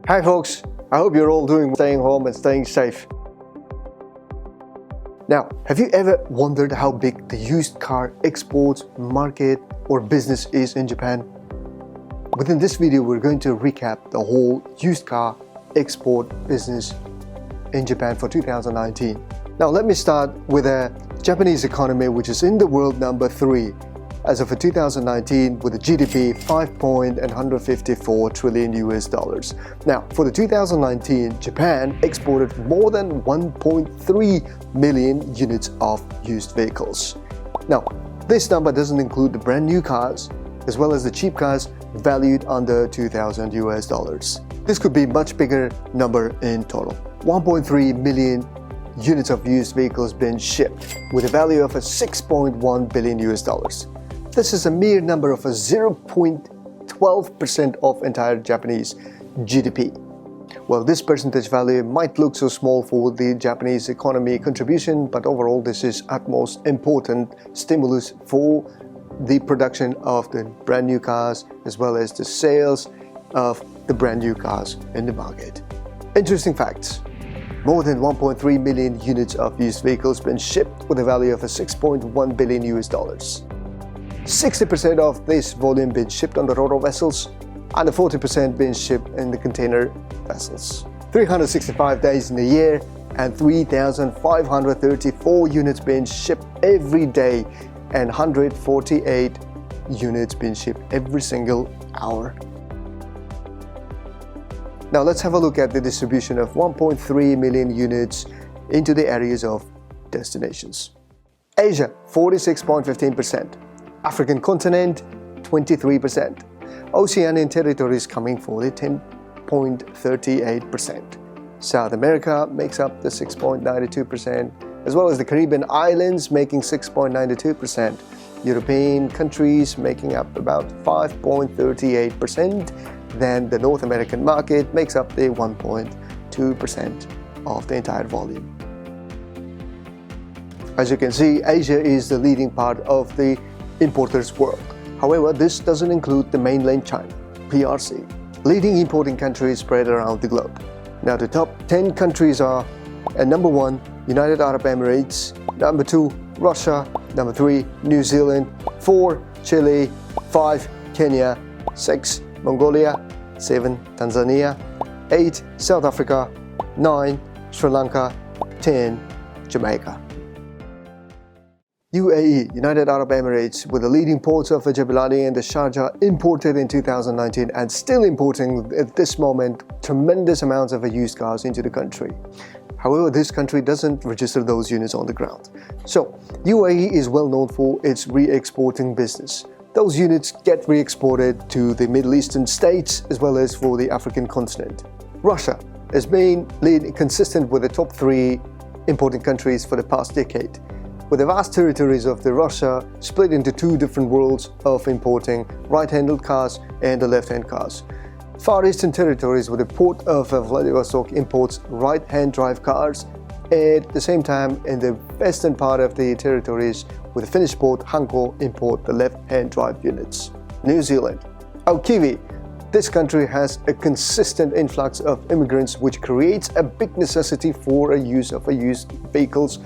Hi folks, I hope you're all doing well, staying home and staying safe. Now, have you ever wondered how big the used car export market or business is in Japan? Within this video, we're going to recap the whole used car export business in Japan for 2019. Now, let me start with the Japanese economy, which is in the world number 3 as of 2019 with a GDP 5.154 trillion US dollars. Now, for the 2019, Japan exported more than 1.3 million units of used vehicles. Now, this number doesn't include the brand new cars as well as the cheap cars valued under 2,000 US dollars. This could be a much bigger number in total. 1.3 million units of used vehicles being shipped with a value of 6.1 billion US dollars. This is a mere number of 0.12% of entire Japanese GDP. Well, this percentage value might look so small for the Japanese economy contribution, but overall this is utmost important stimulus for the production of the brand new cars as well as the sales of the brand new cars in the market. Interesting facts. More than 1.3 million units of used vehicles been shipped with a value of 6.1 billion US dollars. 60% of this volume being shipped on the RoRo vessels and 40% being shipped in the container vessels. 365 days in a year and 3,534 units being shipped every day and 148 units being shipped every single hour. Now let's have a look at the distribution of 1.3 million units into the areas of destinations. Asia, 46.15%. African continent, 23%. Oceanian territories coming for the 10.38%. South America makes up the 6.92%, as well as the Caribbean islands making 6.92%. European countries making up about 5.38%. Then the North American market makes up the 1.2% of the entire volume. As you can see, Asia is the leading part of the importers world. However, this doesn't include the mainland China, PRC, leading importing countries spread around the globe. Now the top 10 countries are number 1, United Arab Emirates, number 2, Russia, number 3, New Zealand, 4, Chile, 5, Kenya, 6, Mongolia, 7, Tanzania, 8, South Africa, 9, Sri Lanka, 10, Jamaica. UAE, United Arab Emirates, with the leading ports of Jabalani and the Sharjah, imported in 2019 and still importing at this moment tremendous amounts of used cars into the country. However, this country doesn't register those units on the ground. So, UAE is well known for its re-exporting business. Those units get re-exported to the Middle Eastern states as well as for the African continent. Russia has been consistent with the top 3 importing countries for the past decade, with the vast territories of the Russia split into 2 different worlds of importing right-handed cars and the left-hand cars. Far Eastern territories with the port of Vladivostok imports right-hand drive cars. At the same time, in the western part of the territories with the Finnish port Hanko import the left-hand drive units. New Zealand. Kiwi. This country has a consistent influx of immigrants which creates a big necessity for a use of used vehicles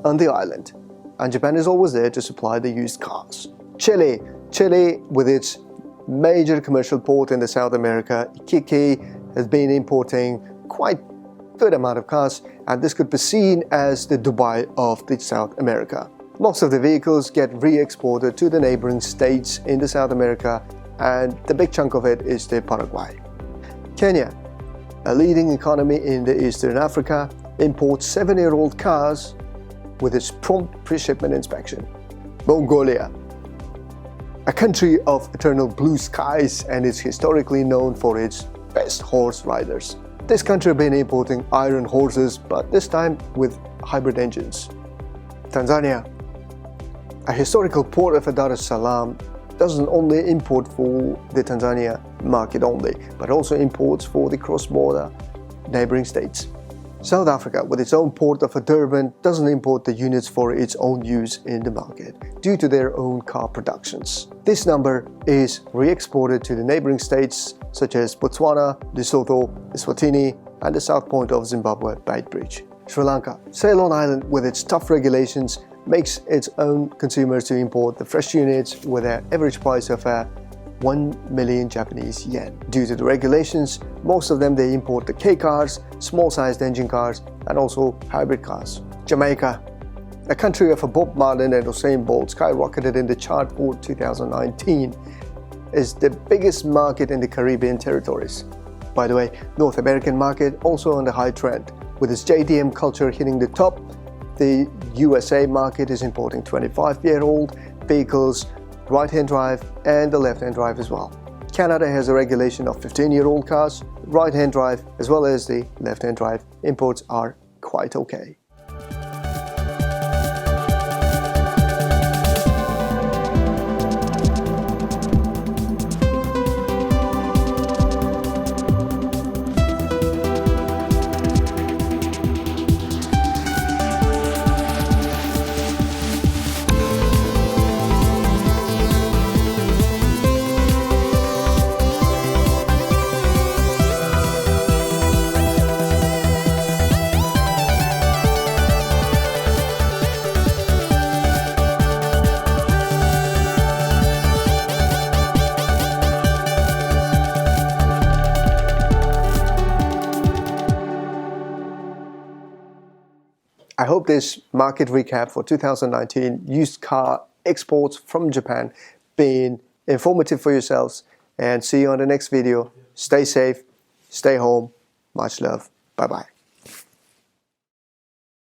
on the island. And Japan is always there to supply the used cars. Chile. Chile, with its major commercial port in the South America, Iquique, has been importing quite good amount of cars, and this could be seen as the Dubai of the South America. Most of the vehicles get re-exported to the neighboring states in the South America, and the big chunk of it is the Paraguay. Kenya, a leading economy in the Eastern Africa, imports 7-year-old cars with its prompt pre-shipment inspection. Mongolia, a country of eternal blue skies and is historically known for its best horse riders. This country has been importing iron horses, but this time with hybrid engines. Tanzania, a historical port of Dar es Salaam, doesn't only import for the Tanzania market only, but also imports for the cross-border neighboring states. South Africa, with its own port of Durban, doesn't import the units for its own use in the market due to their own car productions. This number is re-exported to the neighboring states such as Botswana, Lesotho, Eswatini, and the south point of Zimbabwe, Beitbridge. Sri Lanka, Ceylon Island, with its tough regulations, makes its own consumers to import the fresh units with an average price of 1 million Japanese yen. Due to the regulations, most of them they import the K cars, small-sized engine cars, and also hybrid cars. Jamaica, a country of Bob Marley and Usain Bolt, skyrocketed in the chart for 2019, is the biggest market in the Caribbean territories. By the way, North American market also on the high trend. With its JDM culture hitting the top, the USA market is importing 25-year-old vehicles, right-hand drive and the left-hand drive as well. Canada has a regulation of 15-year-old cars, right-hand drive as well as the left-hand drive. Imports are quite okay. I hope this market recap for 2019 used car exports from Japan been informative for yourselves, and see you on the next video. Stay safe, stay home, much love, bye bye.